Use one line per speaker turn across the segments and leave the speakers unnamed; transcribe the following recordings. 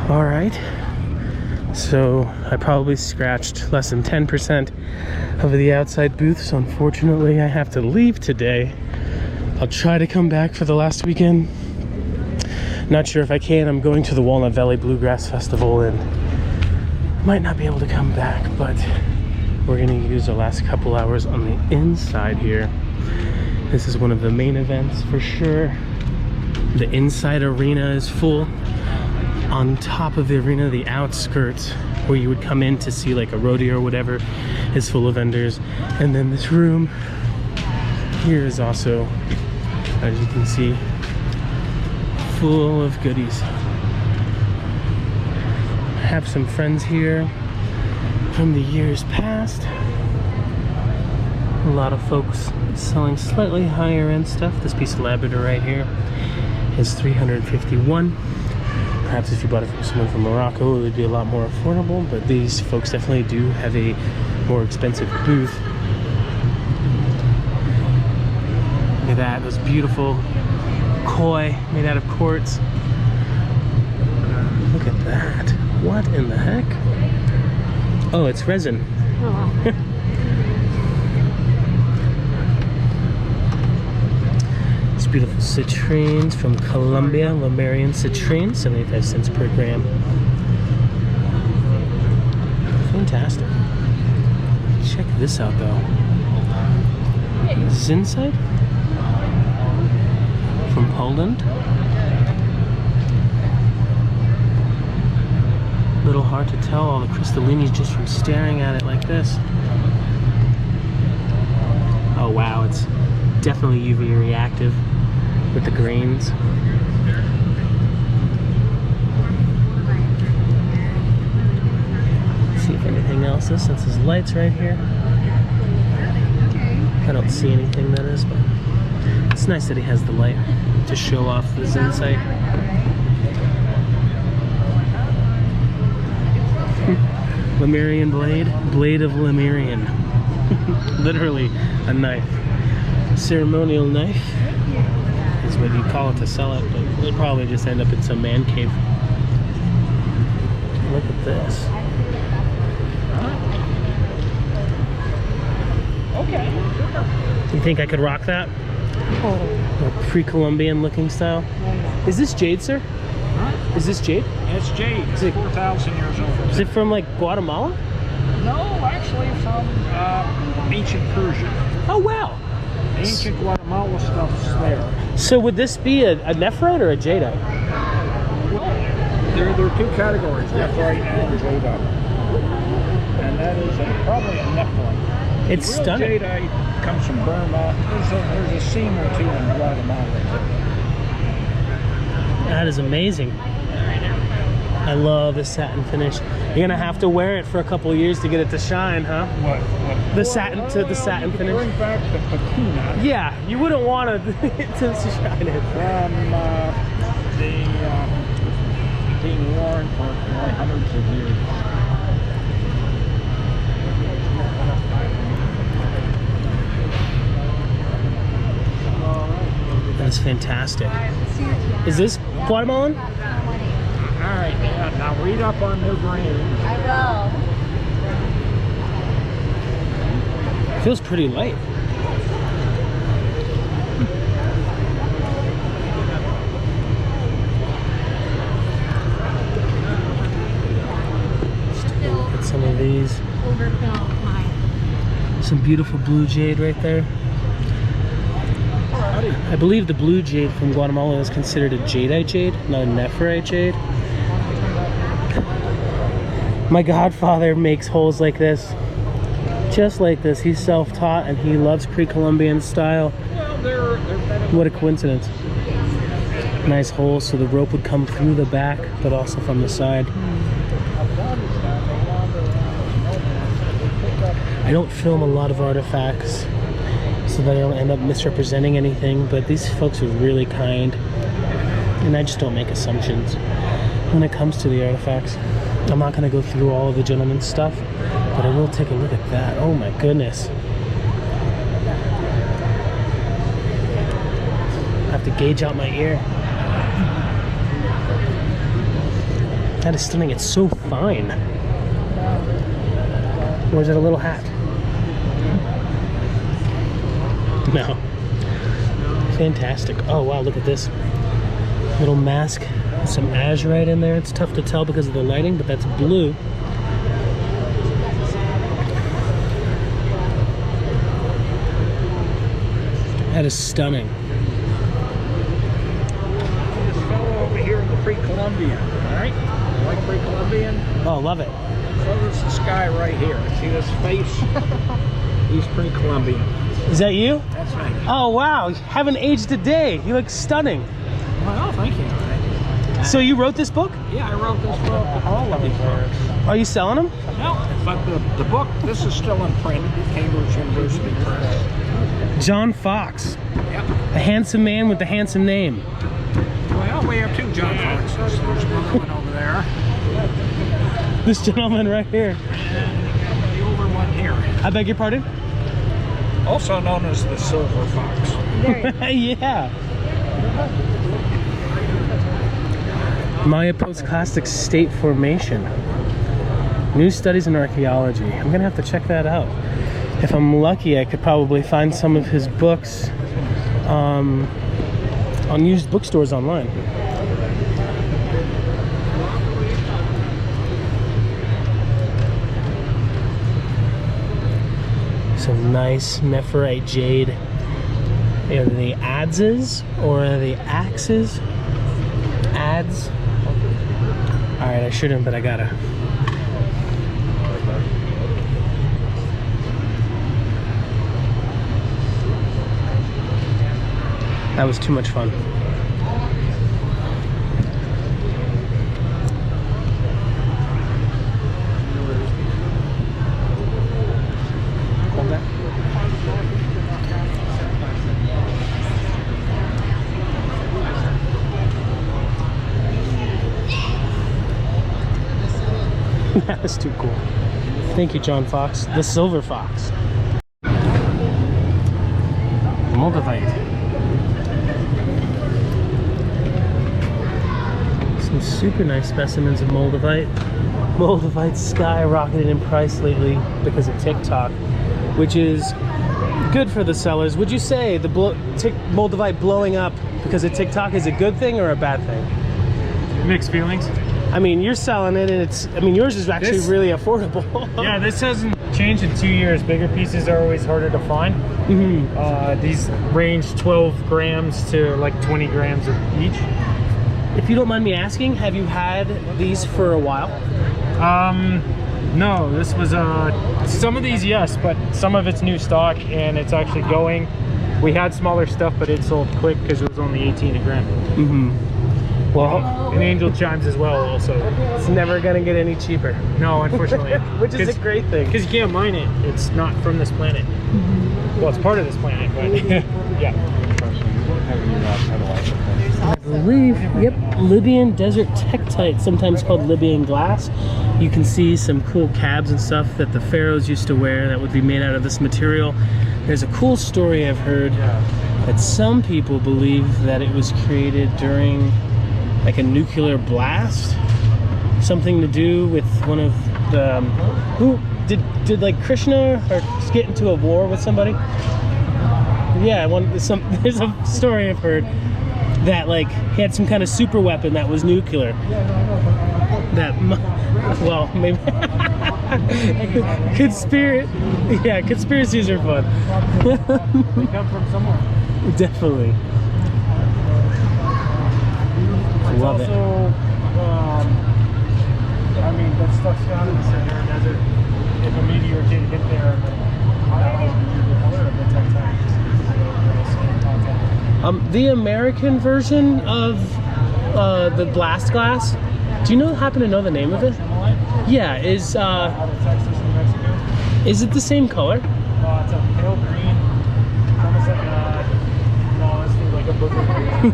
All right, so I probably scratched less than 10% of the outside booth, so unfortunately I have to leave today. I'll try to come back for the last weekend. Not sure if I can. I'm going to the Walnut Valley Bluegrass Festival and might not be able to come back, but we're gonna use the last couple hours on the inside here. This is one of the main events for sure. The inside arena is full. On top of the arena, the outskirts, where you would come in to see like a rodeo or whatever, is full of vendors. And then this room here is also, as you can see, full of goodies. I have some friends here from the years past. A lot of folks selling slightly higher end stuff. This piece of Lapidary right here is $351. Perhaps if you bought it from someone from Morocco, it would be a lot more affordable, but these folks definitely do have a more expensive booth. Look at that, those beautiful koi made out of quartz. Look at that. What in the heck? Oh, it's resin.
Oh, wow.
It's beautiful citrines from Colombia, Lemurian citrine, 75 cents per gram. Fantastic. Check this out though. Zinsite from Poland. Little hard to tell all the crystallinis just from staring at it like this. Oh wow, it's definitely UV reactive with the grains. Let's see if anything else is, since his light's right here. I don't see anything that is, but it's nice that he has the light to show off his insight. Lemurian blade of Lemurian. Literally a knife. Ceremonial knife is what you call it to sell it, but it'll probably just end up in some man cave. Look at this.
Okay.
You think I could rock that?
Oh.
A pre-Columbian looking style. Is this jade, sir?
Huh?
Is this jade?
It's jade. It's 4,000 years old.
Is it from like Guatemala?
No, actually from ancient Persia.
Oh wow.
Ancient Guatemala stuff's there.
So would this be a nephrite or a jadeite?
Well, there are two categories, nephrite and jadeite. And that is probably a nephrite.
It's
The real
stunning.
jadeite comes from Burma. There's a seam or two in Guatemala.
That is amazing. I love the satin finish. You're gonna have to wear it for a couple of years to get it to shine, huh?
What?
The satin to the satin finish.
Bring back the patina.
Yeah, you wouldn't want to shine it.
From being worn for hundreds of years.
That's fantastic. Is this Guatemalan?
Alright, now read up on new grains.
I will.
Feels pretty light. Look at some of these. Some beautiful blue jade right there. I believe the blue jade from Guatemala is considered a jadeite jade, not a nephrite jade. My godfather makes holes like this, just like this. He's self-taught and he loves pre-Columbian style. What a coincidence. Nice holes so the rope would come through the back, but also from the side. I don't film a lot of artifacts so that I don't end up misrepresenting anything, but these folks are really kind and I just don't make assumptions when it comes to the artifacts. I'm not going to go through all of the gentleman's stuff, but I will take a look at that. Oh my goodness. I have to gauge out my ear. That is stunning. It's so fine. Or is it a little hat? No. Fantastic. Oh wow, look at this. Little mask. Some azurite in there. It's tough to tell because of the lighting, but that's blue. That is stunning.
This fellow over here in the pre-Columbian, all right? You like pre-Columbian?
Oh, love it.
So there's this guy right here. See this face? He's pre-Columbian.
Is that you?
That's me.
Oh wow, you haven't aged a day. You look stunning.
Well, thank you.
So you wrote this book?
Yeah, I wrote this book, all of these books.
Are you selling them?
No, but the book, this is still in print, Cambridge University Press.
John Fox.
Yep.
A handsome man with a handsome name.
Well, we have two John Foxes. There's another one over there.
This gentleman right here.
And the older one here.
I beg your pardon?
Also known as the Silver Fox.
Yeah. Maya Postclastic State Formation. New Studies in Archeology. I'm gonna have to check that out. If I'm lucky, I could probably find some of his books on used bookstores online. Some nice Meteorite jade. Are they adzes or are they axes? Ads. Alright, I shouldn't, but I gotta. That was too much fun. Hold that. That was too cool. Thank you, John Fox. The Silver Fox. Moldavite. Some super nice specimens of Moldavite. Moldavite's skyrocketed in price lately because of TikTok, which is good for the sellers. Would you say the Moldavite blowing up because of TikTok is a good thing or a bad thing?
Mixed feelings.
I mean, you're selling it, and it's. I mean, yours is actually really affordable.
Yeah, this hasn't changed in 2 years. Bigger pieces are always harder to find.
Mm-hmm.
These range 12 grams to like 20 grams each.
If you don't mind me asking, have you had these for a while?
No, this was some of these, yes, but some of it's new stock, and it's actually going. We had smaller stuff, but it sold quick because it was only 18 a gram.
Mm-hmm. Well,
and angel chimes as well, also.
It's never gonna get any cheaper.
No, unfortunately.
Which is a great thing.
Because you can't mine it. It's not from this planet. Well, it's part of this planet, but yeah.
I believe, yep, Libyan desert Tektites, sometimes called Libyan glass. You can see some cool cabs and stuff that the pharaohs used to wear that would be made out of this material. There's a cool story I've heard that some people believe that it was created during like a nuclear blast, something to do with one of the who did like Krishna or get into a war with somebody? Yeah, there's a story I've heard that like he had some kind of super weapon that was nuclear. That well, maybe conspiracies are fun.
They come from somewhere.
Definitely.
It's
Love
also,
it.
I mean, that stuff's found in the Sahara Desert. If a meteor did hit there, that would be the color of the Tektites.
The American version of the blast glass. Do you happen to know the name of it?
Ammolite?
Yeah, is
Out of Texas, New Mexico.
it the same color?
It's a pale green. It's almost like honestly, like a book of green.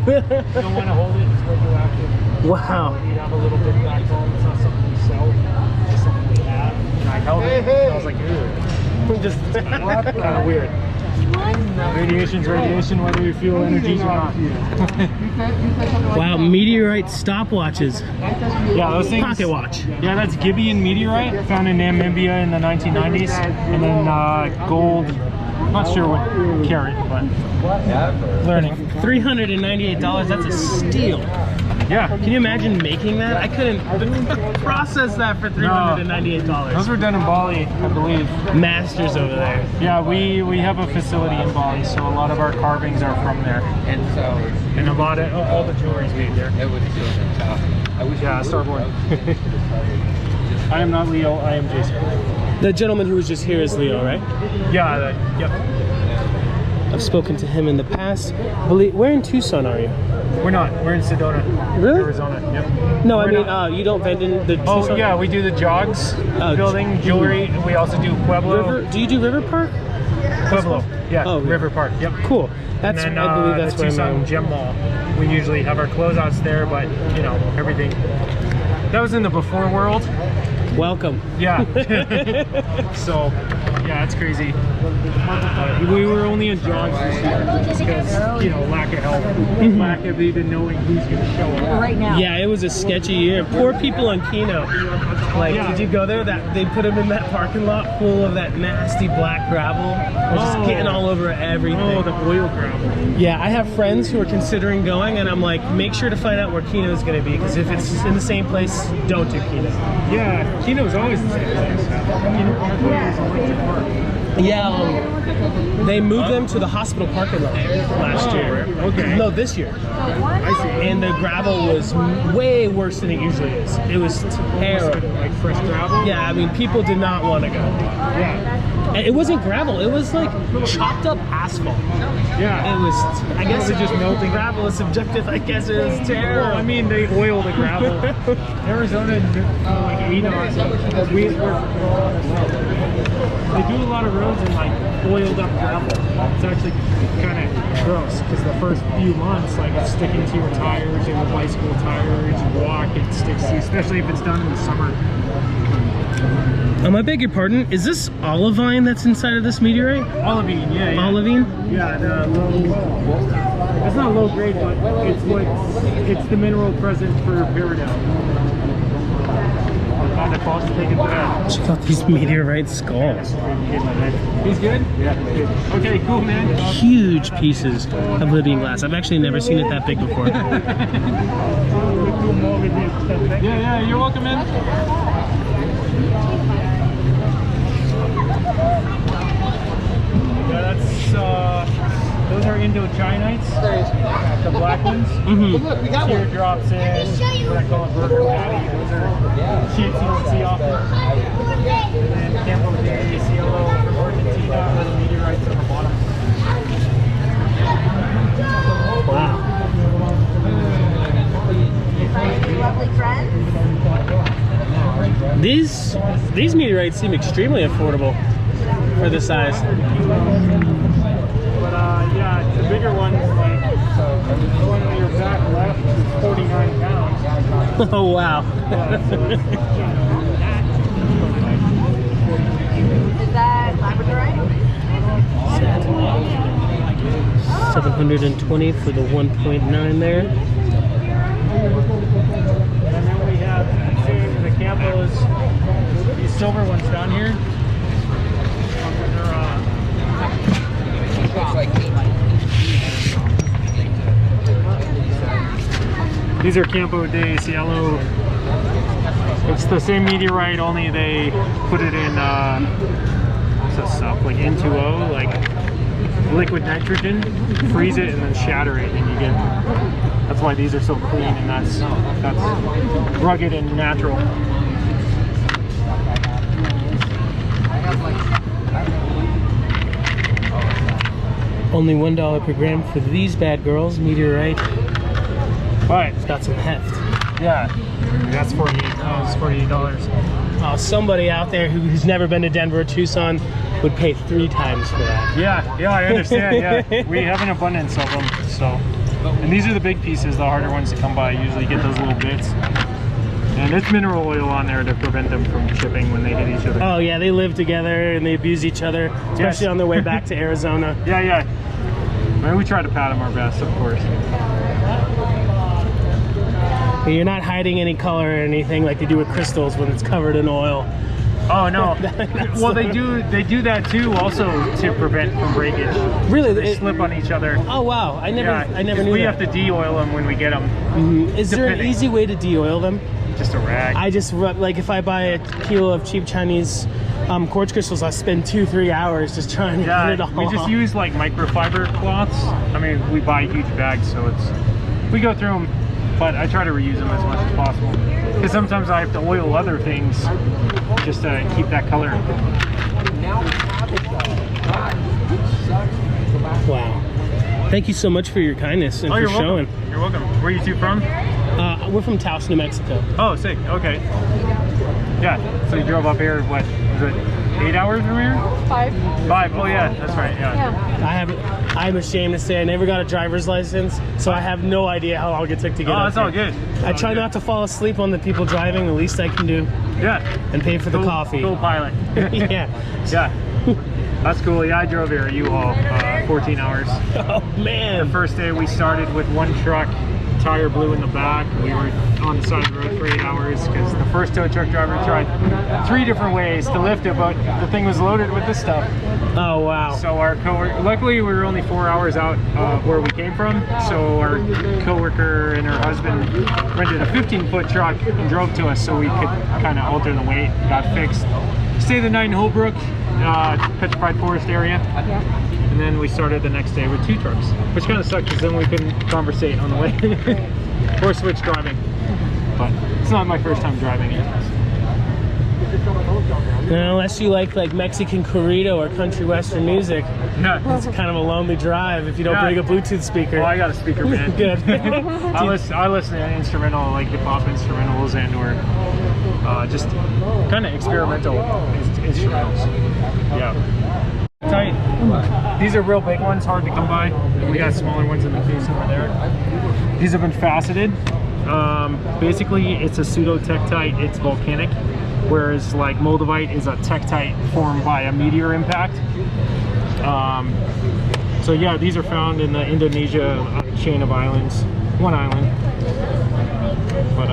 You don't want to hold it, it's radioactive.
Wow.
You have a little bit back home. It's not something we sell, it's just something we have. And I held it, and I was like, ew.
Just
Kind of weird. Radiation's radiation, whether you feel energies or not.
Wow, meteorite stopwatches.
Yeah, those things.
Pocket watch.
Yeah, that's Gibeon meteorite, found in Namibia in the 1990s. And then gold, not sure what carat, but learning.
$398, that's a steal.
Yeah.
Can you imagine making that? I couldn't process that for $398.
Those were done in Bali, I believe.
Masters over there.
Yeah, we have a facility in Bali, so a lot of our carvings are from there. And a lot of all the jewelry is made there. Yeah, Starborn. I am not Leo, I am Jason.
The gentleman who was just here is Leo, right?
Yeah, yep.
I've spoken to him in the past. Where in Tucson are you?
We're not. We're in Sedona,
Really?
Arizona. Yep.
No, I
We're
mean,
not-
you don't vend in the
Oh
Tucson?
yeah, we do the jogs, building jewelry. And we also do Pueblo.
River, do you do River Park?
Pueblo. Yeah.
Oh,
River Park. Yep.
Cool. That's,
And then,
I believe that's
the
where
Tucson
my...
Gem Mall. We usually have our closeouts there, but you know everything. That was in the before world.
Welcome.
Yeah. So, yeah, it's crazy. We were only in jogs this year because, you know, lack of help, lack of even knowing who's going to show up.
Right now.
Yeah, it was a sketchy year. Poor people on Keno. Like,
Yeah.
did you go there? That they put them in that parking lot full of that nasty black gravel. It was just getting all over everything.
Oh, the oil gravel.
Yeah, I have friends who are considering going, and I'm like, make sure to find out where Keno is going to be, because if it's in the same place, don't do Keno.
Yeah, Keno's always the same place. Keno Parkway is electric park.
Yeah, they moved them to the hospital parking lot last year.
okay.
No, this year.
I see.
And the gravel was way worse than it usually is. It was terrible.
Like fresh gravel?
Yeah, I mean, people did not want to go.
Yeah.
And it wasn't gravel. It was like chopped up asphalt.
Yeah.
It was, I guess,
Was it just melting?
Gravel is subjective. I guess it was terrible.
Well, I mean, they oil the gravel. Arizona, like ADOS, they do a lot of roads in like oiled up gravel. It's actually kind of gross because the first few months, like it's sticking to your tires, your bicycle tires, you walk, it sticks to you, especially if it's done in the summer.
I beg your pardon. Is this olivine that's inside of this meteorite?
Olivine, yeah.
Olivine?
Yeah, the low. It's not low grade, but it's the mineral present for Peridot.
Check out these meteorite skulls.
He's good? Yeah. Okay, cool, man.
Huge pieces of Libyan glass. I've actually never seen it that big before.
Yeah, you're welcome, man. Yeah, that's those are Indonesianites, the black ones. Teardrops in, what I call a burger patty. Those are sheets you don't see often. And then Campo de Cielo from Argentina, with meteorites on the bottom.
Wow.
Lovely friends.
These meteorites seem extremely affordable for the size.
But yeah, the bigger ones, like the one on your back left is 49 pounds.
Oh wow.
Is that Lapidary?
720 for the 1.9 there.
And then we have the Campos, these silver ones down here. These are Campo de Cielo. It's the same meteorite, only they put it in what's that stuff, like N2O, like liquid nitrogen, freeze it and then shatter it, and you get. That's why these are so clean, and that's rugged and natural.
Only $1 per gram for these bad girls. Meteorite.
But
It's got some heft.
yeah, that's $48.
Oh, somebody out there who's never been to Denver or Tucson would pay 3 times for that.
Yeah, I understand. Yeah, we have an abundance of them. So, and these are the big pieces, the harder ones to come by. You usually get those little bits. And There's mineral oil on there to prevent them from chipping when they hit each other.
Oh yeah, they live together and they abuse each other, especially on their way back to Arizona.
Yeah, yeah. I mean, we try to pat them our best, of course.
But you're not hiding any color or anything like they do with crystals when it's covered in oil.
Oh no. Well, they do that too, also to prevent from breakage.
Really?
They slip on each other.
Oh wow, I never knew
we
that.
have to de-oil them when we get them.
Is there an easy way to de-oil them?
Just a rag.
I just like if I buy a kilo of cheap Chinese quartz crystals, I spend 2-3 hours just trying to get it all
we just
off.
use like microfiber cloths. I mean, we buy huge bags, so we go through them, but I try to reuse them as much as possible. Because sometimes I have to oil other things just to keep that color.
Wow. Thank you so much for your kindness and for
you're
showing.
Welcome. You're welcome. Where are you two from?
We're from Taos, New Mexico.
Oh, sick. Okay. Yeah. So you drove up here, what, was it 8 hours from here?
5.
5. Oh yeah, that's right. Yeah.
I'm ashamed to say I never got a driver's license, so I have no idea how long it took to get up
Oh, that's all
here.
good.
I try not to fall asleep on the people driving, the least I can do.
Yeah.
And pay for the coffee.
Cool pilot.
Yeah.
Yeah. That's cool. Yeah, I drove here, U-Haul, 14 hours.
Oh man.
The first day we started with one truck, tire blew in the back. We were on the side of the road for 8 hours because the first tow truck driver tried 3 different ways to lift it, but the thing was loaded with this stuff.
Oh wow.
So our coworker, luckily we were only 4 hours out where we came from, so our coworker and her husband rented a 15-foot truck and drove to us so we could kind of alter the weight. Got fixed. Stayed the night in Holbrook, Petrified Forest area. And then we started the next day with 2 trucks, which kind of sucked because then we couldn't conversate on the way or switch driving. But it's not my first time driving it.
Unless you like Mexican corrido or country western music,
Yeah.
it's kind of a lonely drive if you don't bring a Bluetooth speaker.
Well, I got a speaker, man.
Good.
I listen to instrumental, like hip-hop instrumentals and or just kind of experimental instrumentals. Yeah. Tight. These are real big ones, hard to come by. We got smaller ones in the case over there. These have been faceted. Basically, it's a pseudotektite. It's volcanic, whereas like Moldavite is a tektite formed by a meteor impact. So yeah, these are found in the Indonesia chain of islands. One island. But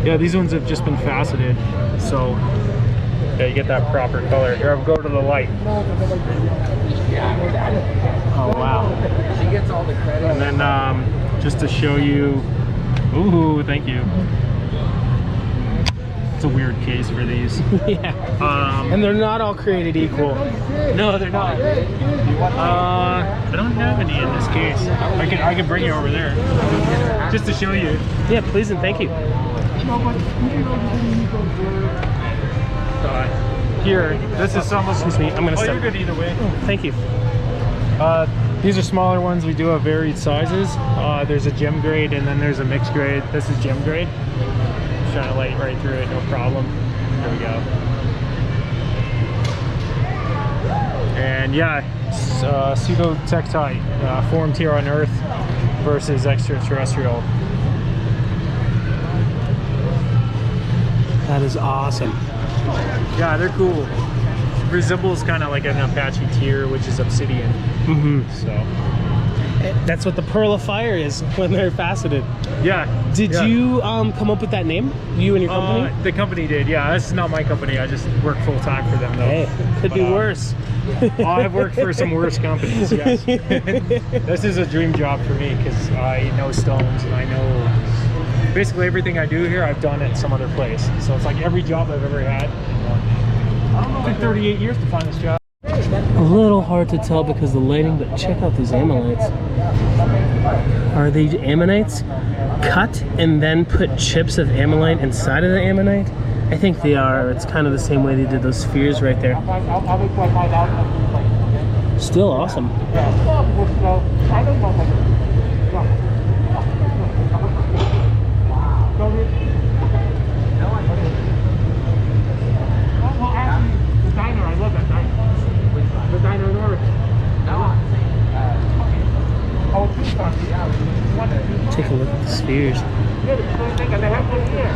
yeah, these ones have just been faceted. So yeah, you get that proper color. Here, I'll go to the light. Oh wow.
She gets all the credit.
And then just to show you, ooh, thank you. It's a weird case for these.
Yeah. And they're not all created equal.
No, they're not. I don't have any in this case. I can bring you over there just to show you.
Yeah, please and thank you.
Here, this is some of.
Excuse me, I'm gonna
Oh,
step.
you're good either way.
Thank you.
These are smaller ones. We do have varied sizes. There's a gem grade and then there's a mixed grade. This is gem grade. Shine a light right through it, no problem. There we go. And yeah, pseudotektite formed here on Earth versus extraterrestrial.
That is awesome.
Yeah, they're cool. Resembles kind of like an Apache tear, which is obsidian. So
That's what the pearl of fire is when they're faceted.
yeah.
Did you come up with that name? You and your company?
The company did. Yeah, this is not my company. I just work full time for them though.
Hey, could be
But,
worse.
I've worked for some worse companies. Yes. This is a dream job for me because I know stones and I know basically everything I do here I've done at some other place. So it's like every job I've ever had. It took 38 years to find this job.
A little hard to tell because of the lighting, but check out these ammonites. Are these ammonites cut and then put chips of ammonite inside of the ammonite? I think they are. It's kind of the same way they did those spheres right there. Still awesome.
I love that diner. The diner north.
Take a look at the spheres.
They have one here.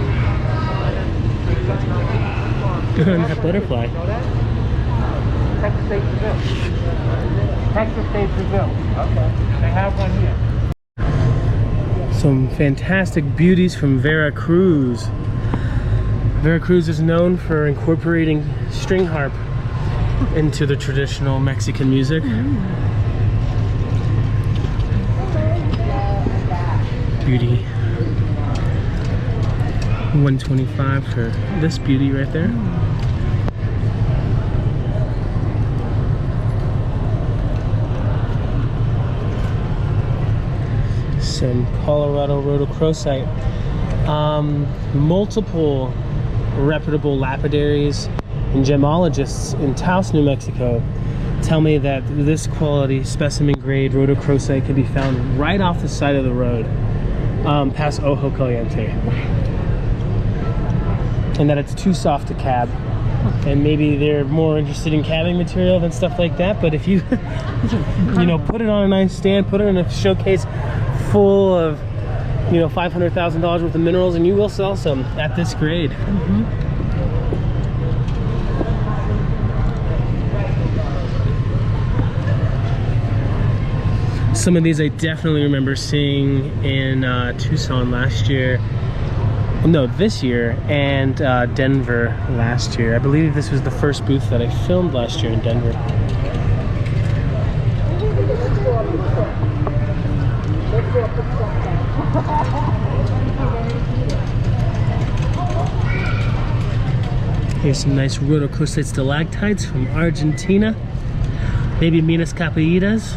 That butterfly.
Texas State Brazil. Texas State Brazil. Okay. They have one here.
Some fantastic beauties from Veracruz. Veracruz is known for incorporating string harp into the traditional Mexican music. Beauty. $125 for this beauty right there. Some Colorado rhodochrosite. Multiple reputable lapidaries and gemologists in Taos, New Mexico tell me that this quality specimen grade rhodochrosite can be found right off the side of the road past Ojo Caliente, and that it's too soft to cab, and maybe they're more interested in cabbing material than stuff like that. But if you you know, put it on a nice stand, put it in a showcase full of, you know, $500,000 worth of minerals, and you will sell some at this grade. Some of these I definitely remember seeing in Tucson last year. No, this year, and Denver last year. I believe this was the first booth that I filmed last year in Denver. Here's some nice rhodochrosite stalactites from Argentina. Maybe Minas Capaitas.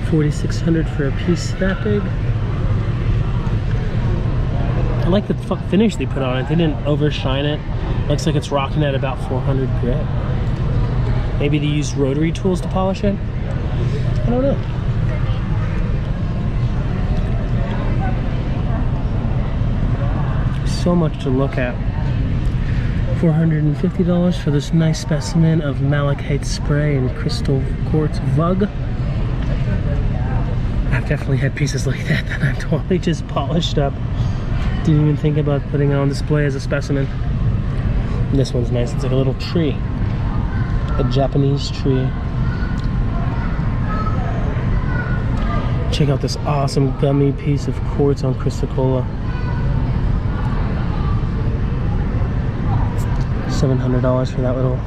$4,600 for a piece that big. I like the finish they put on it. They didn't overshine it. Looks like it's rocking at about 400 grit. Maybe they used rotary tools to polish it. I don't know. So much to look at. $450 for this nice specimen of malachite spray and crystal quartz vug. I've definitely had pieces like that that I've totally just polished up. Didn't even think about putting it on display as a specimen. And this one's nice. It's like a little tree. A Japanese tree. Check out this awesome gummy piece of quartz on Chrysocolla. $700 for that little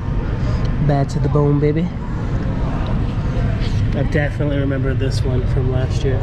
bad to the bone baby. I definitely remember this one from last year.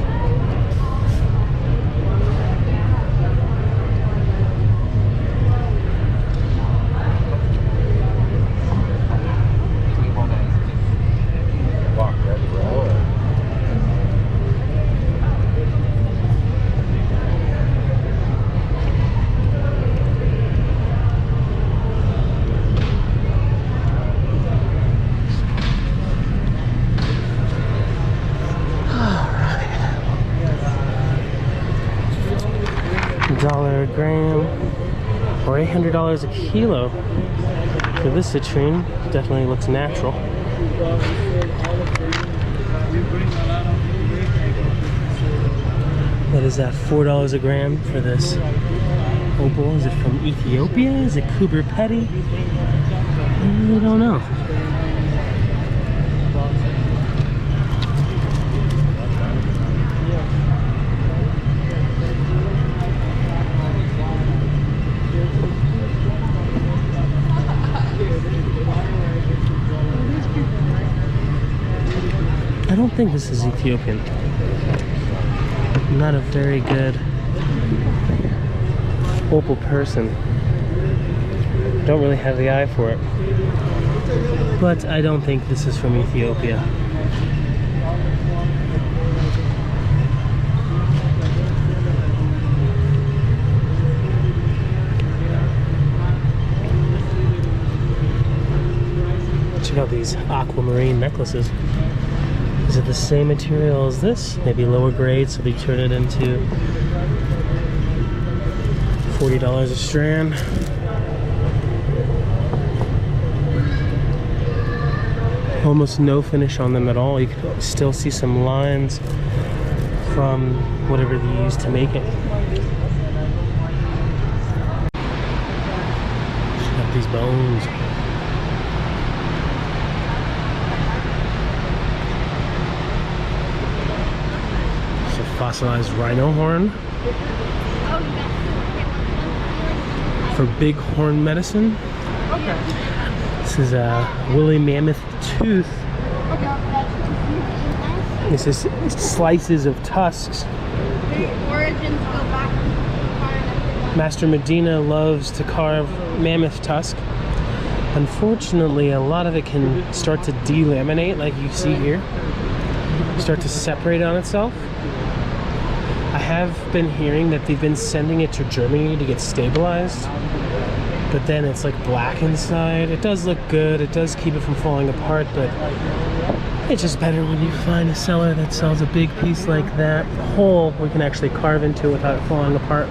$1 a gram or $800 a kilo for this citrine. Definitely looks natural. What is that? $4 a gram for this opal. Is it from Ethiopia? Is it Kuber Petty? I don't know. I don't think this is Ethiopian. I'm not a very good opal person. Don't really have the eye for it. But I don't think this is from Ethiopia. Check out these aquamarine necklaces. Is it the same material as this? Maybe lower grade, so they turn it into $40 a strand. Almost no finish on them at all. You can still see some lines from whatever they used to make it. those bones. It's a fossilized rhino horn for bighorn medicine. This is a woolly mammoth tooth. This is slices of tusks.
The origins go back to
Master Medina loves to carve mammoth tusk. Unfortunately, a lot of it can start to delaminate, like you see here. Start to separate on itself. I have been hearing that they've been sending it to Germany to get stabilized, but then it's like black inside. It does look good, it does keep it from falling apart, but it's just better when you find a seller that sells a big piece like that whole we can actually carve into without it falling apart.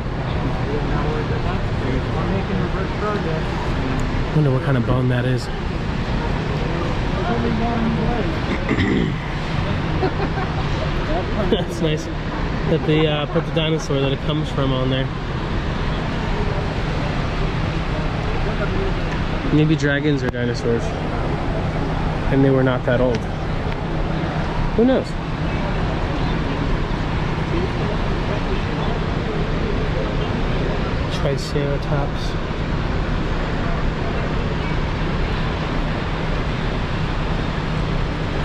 Wonder what kind of bone that is. That's nice that they put the dinosaur that it comes from on there. Maybe dragons are dinosaurs and they were not that old. Who knows? Triceratops.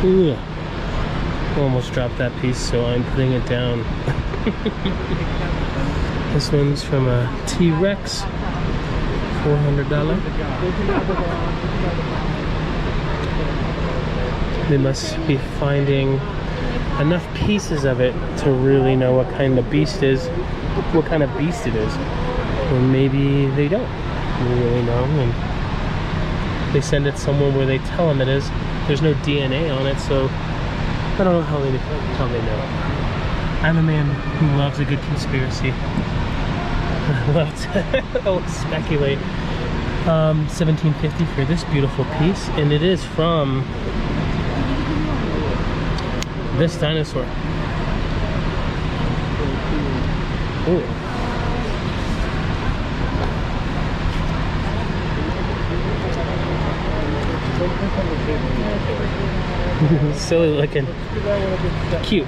Ooh. Almost dropped that piece, so I'm putting it down. This one's from a T-Rex. $400. They must be finding enough pieces of it to really know what kind of beast it is. Or maybe they don't really know, and they send it somewhere where they tell them it is. There's no DNA on it, so I don't know how they know. I'm a man who loves a good conspiracy. I love to speculate. 1750 for this beautiful piece, and it is from this dinosaur. Ooh. Silly looking. Cute.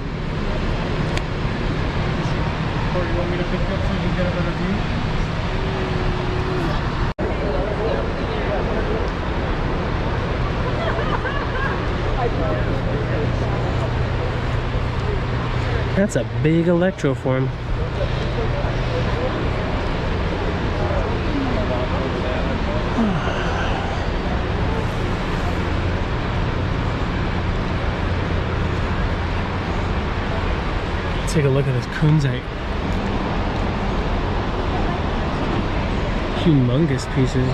You want me to pick up so you can get a better view?
That's a big electroform. Take a look at this kunzite. Humongous pieces.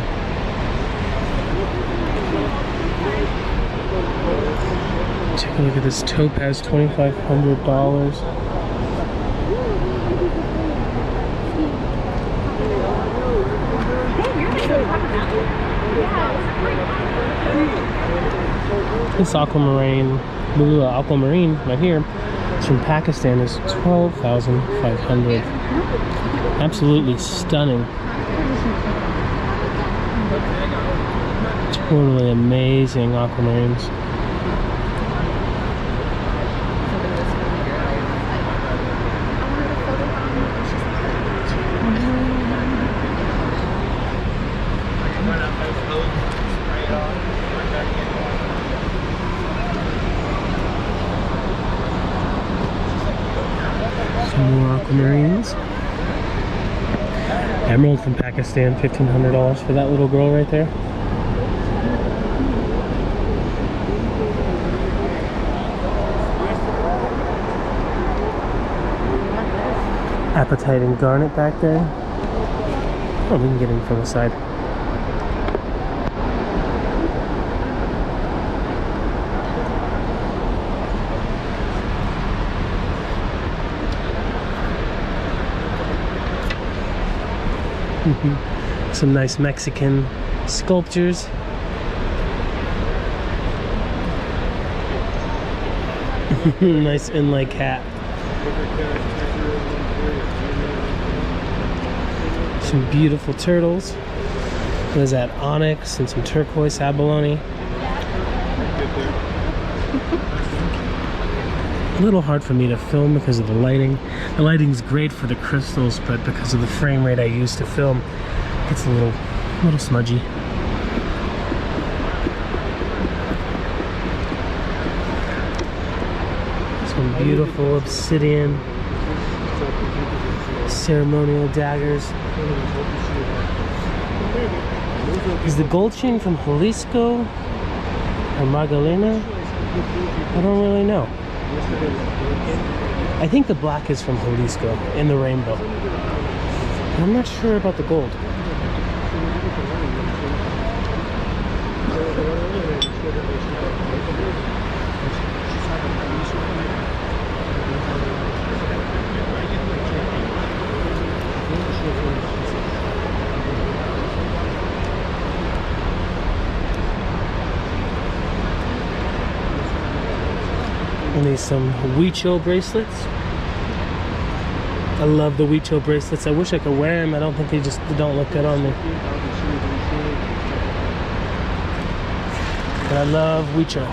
Take a look at this topaz, $2,500. This aquamarine right here, it's from Pakistan, is $12,500. Absolutely stunning. Totally amazing aquamarines. More aquamarines. Emerald from Pakistan, $1,500 for that little girl right there. Apatite and garnet back there. Oh, we can get in from the side. Some nice Mexican sculptures. Nice inlay cat. Some beautiful turtles. What is that? Onyx and some turquoise abalone. A little hard for me to film because of the lighting. The lighting's great for the crystals, but because of the frame rate I use to film, it's a little smudgy. Some beautiful obsidian ceremonial daggers. Is the gold chain from Jalisco or Magdalena? I don't really know. I think the black is from Jalisco in the rainbow. But I'm not sure about the gold. And these some Huicho bracelets. I love the Huicho bracelets. I wish I could wear them. I don't think they don't look good on me. But I love Huicho.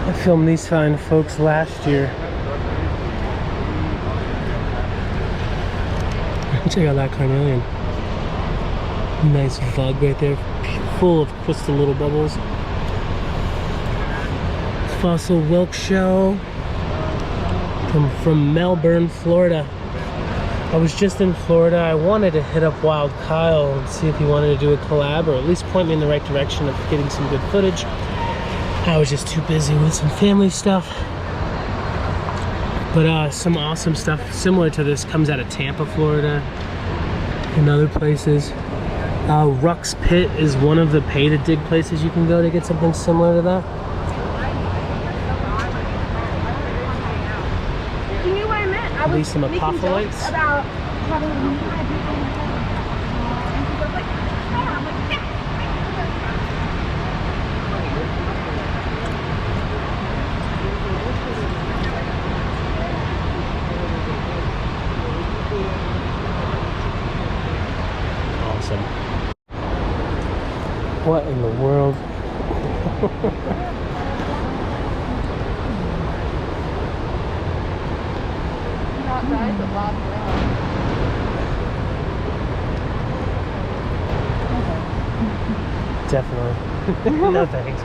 I filmed these fine folks last year. Check out that Carnelian. Nice bug right there, full of crystal little bubbles. Fossil whelk shell from Melbourne, Florida. I was just in Florida. I wanted to hit up Wild Kyle and see if he wanted to do a collab, or at least point me in the right direction of getting some good footage. I was just too busy with some family stuff. But some awesome stuff similar to this comes out of Tampa, Florida, and other places. Ruck's Pit is one of the pay-to-dig places you can go to get something similar to that.
You knew what I meant. I
At
was
least some
making jokes
Apopholites.
about having and she was like, yeah. I'm like, yeah.
Awesome. What in the world?
Not died, but lost around.
Definitely. No thanks.